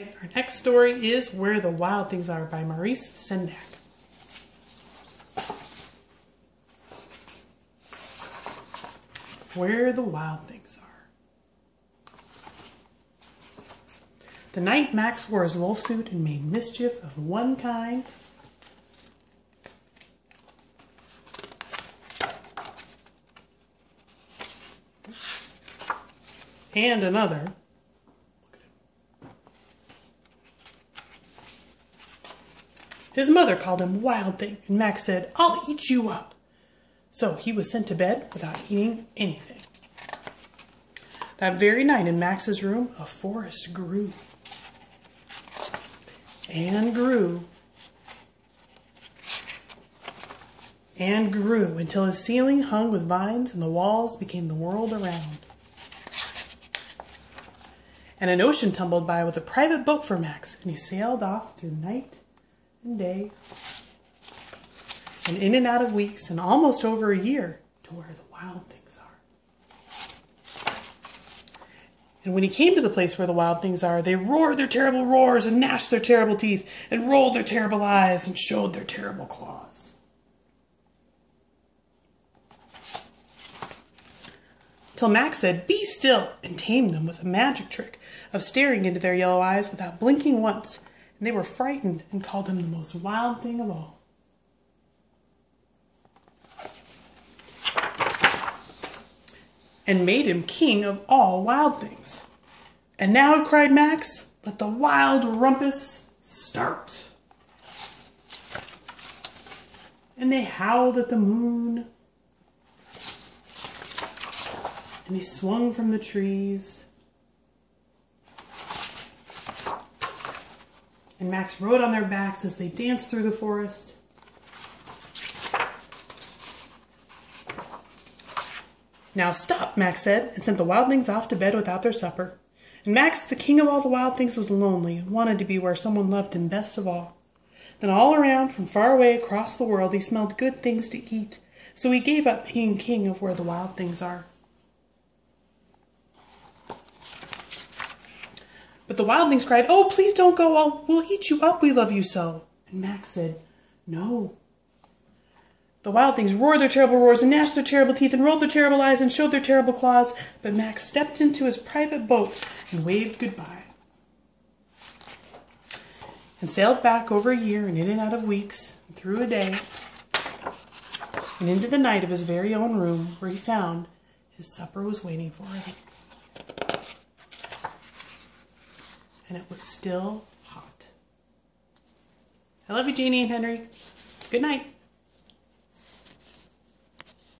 Our next story is Where the Wild Things Are by Maurice Sendak. Where the Wild Things Are. The night Max wore his wolf suit and made mischief of one kind and another. His mother called him Wild Thing, and Max said, "I'll eat you up." So he was sent to bed without eating anything. That very night in Max's room, a forest grew and grew and grew until his ceiling hung with vines and the walls became the world around. And an ocean tumbled by with a private boat for Max, and he sailed off through night and day, and in and out of weeks, and almost over a year, to where the wild things are. And when he came to the place where the wild things are, they roared their terrible roars, and gnashed their terrible teeth, and rolled their terrible eyes, and showed their terrible claws. Till Max said, "Be still," and tamed them with a magic trick of staring into their yellow eyes without blinking once. And they were frightened and called him the most wild thing of all. And made him king of all wild things. "And now," cried Max, "let the wild rumpus start." And they howled at the moon, and they swung from the trees, and Max rode on their backs as they danced through the forest. "Now stop," Max said, and sent the wild things off to bed without their supper. And Max, the king of all the wild things, was lonely and wanted to be where someone loved him best of all. Then all around, from far away across the world, he smelled good things to eat. So he gave up being king of where the wild things are. But the wild things cried, "Oh, please don't go. We'll eat you up. We love you so." And Max said, "No." The wild things roared their terrible roars and gnashed their terrible teeth and rolled their terrible eyes and showed their terrible claws. But Max stepped into his private boat and waved goodbye. And sailed back over a year and in and out of weeks and through a day and into the night of his very own room, where he found his supper was waiting for him. And it was still hot. I love you, Jeannie and Henry. Good night.